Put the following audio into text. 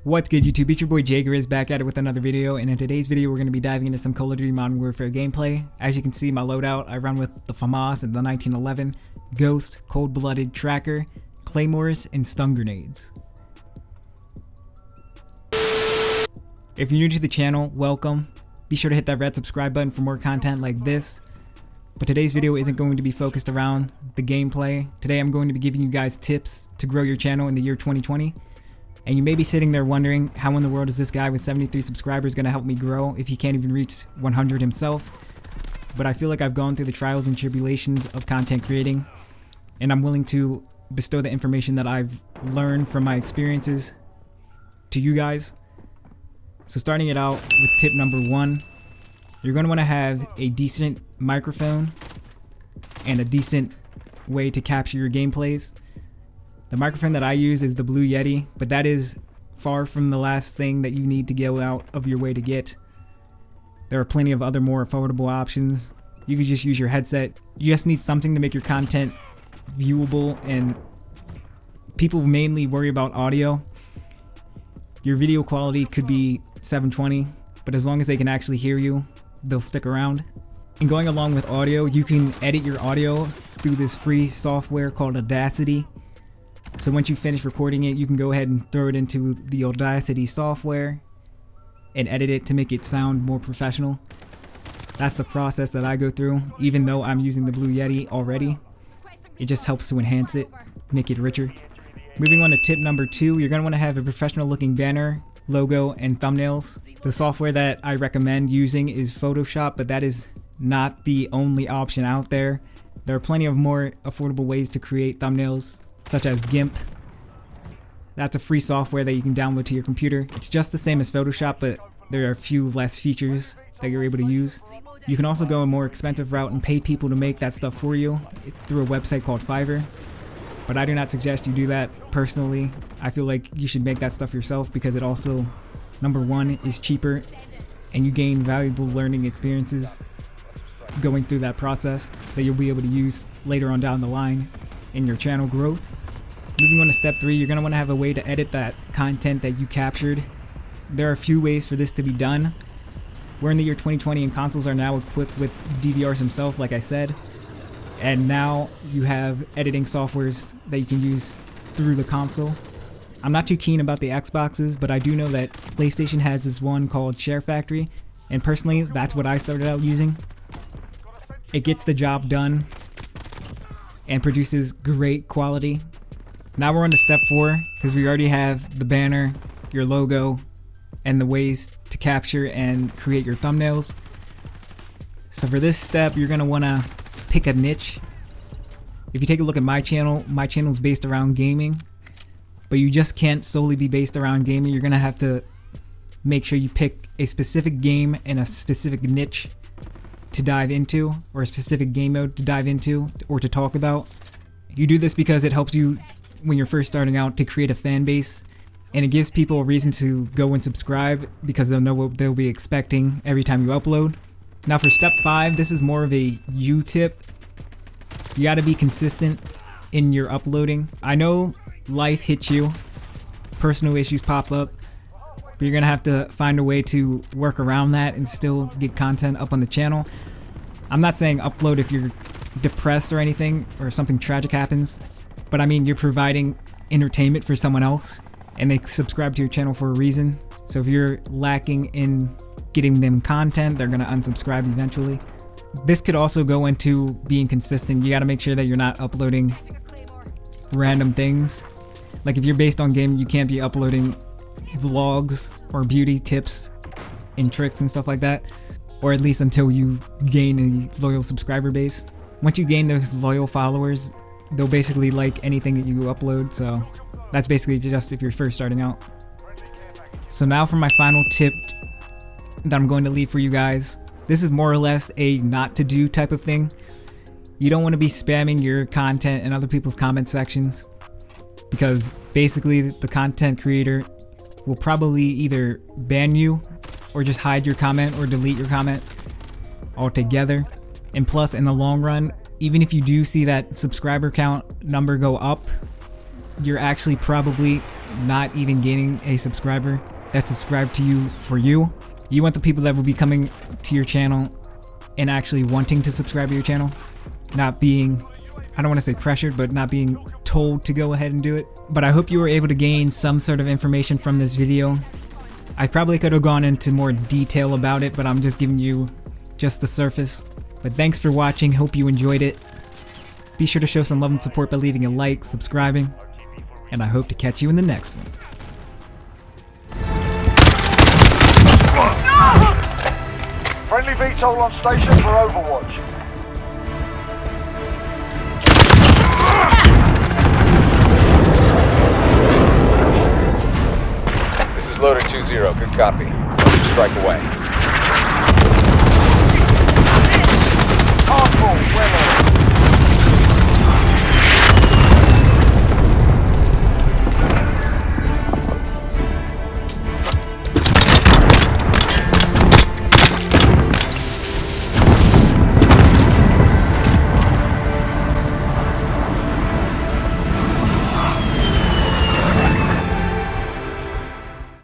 What's good, YouTube? It's your boy Grizz back at it with another video, and in today's video we're going to be diving into some Call of Duty Modern Warfare gameplay. As you can see, my loadout, I run with the FAMAS and the 1911, Ghost, Cold-Blooded, Tracker, Claymores, and Stun Grenades. If you're new to the channel, welcome. Be sure to hit that red subscribe button for more content like this. But today's video isn't going to be focused around the gameplay. Today I'm going to be giving you guys tips to grow your channel in the year 2020. And you may be sitting there wondering, how in the world is this guy with 73 subscribers going to help me grow if he can't even reach 100 himself? But I feel like I've gone through the trials and tribulations of content creating, and I'm willing to bestow the information that I've learned from my experiences to you guys. So starting it out with tip number 1, you're going to want to have a decent microphone and a decent way to capture your gameplays. The microphone that I use is the Blue Yeti, but that is far from the last thing that you need to go out of your way to get. There are plenty of other more affordable options. You could just use your headset. You just need something to make your content viewable, and people mainly worry about audio. Your video quality could be 720, but as long as they can actually hear you, they'll stick around. And going along with audio, you can edit your audio through this free software called Audacity. So once you finish recording it, you can go ahead and throw it into the Audacity software and edit it to make it sound more professional. That's the process that I go through, even though I'm using the Blue Yeti already. It just helps to enhance it, make it richer. Moving on to tip number 2, you're going to want to have a professional looking banner, logo, and thumbnails. The software that I recommend using is Photoshop, but that is not the only option out there. There are plenty of more affordable ways to create thumbnails, such as GIMP. That's a free software that you can download to your computer. It's just the same as Photoshop, but there are a few less features that you're able to use. You can also go a more expensive route and pay people to make that stuff for you. It's through a website called Fiverr, but I do not suggest you do that personally. I feel like you should make that stuff yourself because it also, number 1, is cheaper, and you gain valuable learning experiences going through that process that you'll be able to use later on down the line in your channel growth. Moving on to step 3, you're going to want to have a way to edit that content that you captured. There are a few ways for this to be done. We're in the year 2020 and consoles are now equipped with DVRs themselves, like I said. And now you have editing softwares that you can use through the console. I'm not too keen about the Xboxes, but I do know that PlayStation has this one called Share Factory, and personally that's what I started out using. It gets the job done and produces great quality. Now we're on to step 4, because we already have the banner, your logo, and the ways to capture and create your thumbnails. So for this step, you're going to want to pick a niche. If you take a look at my channel is based around gaming, but you just can't solely be based around gaming. You're going to have to make sure you pick a specific game and a specific niche to dive into, or a specific game mode to dive into or to talk about. You do this because it helps you when you're first starting out to create a fan base, and it gives people a reason to go and subscribe because they'll know what they'll be expecting every time you upload. Now for step 5, this is more of a you tip. You got to be consistent in your uploading. I know life hits you, personal issues pop up, but you're gonna have to find a way to work around that and still get content up on the channel. I'm not saying upload if you're depressed or anything, or something tragic happens, but I mean you're providing entertainment for someone else, and they subscribe to your channel for a reason. So if you're lacking in getting them content, they're gonna unsubscribe eventually. This could also go into being consistent. You gotta make sure that you're not uploading random things. Like if you're based on gaming, you can't be uploading vlogs or beauty tips and tricks and stuff like that, or at least until you gain a loyal subscriber base. Once you gain those loyal followers, they'll basically like anything that you upload, so that's basically just if you're first starting out. So now for my final tip that I'm going to leave for you guys. This is more or less a not to do type of thing. You don't want to be spamming your content in other people's comment sections, because basically the content creator will probably either ban you or just hide your comment or delete your comment altogether. And plus, in the long run, even if you do see that subscriber count number go up, you're actually probably not even gaining a subscriber that subscribed to you for you. You want the people that will be coming to your channel and actually wanting to subscribe to your channel, not being, I don't want to say pressured, but not being told to go ahead and do it. But I hope you were able to gain some sort of information from this video. I probably could have gone into more detail about it, but I'm just giving you just the surface. But thanks for watching, hope you enjoyed it. Be sure to show some love and support by leaving a like, subscribing, and I hope to catch you in the next one. Friendly VTOL on station for Overwatch. This is Loader 2-0, good copy. Strike away.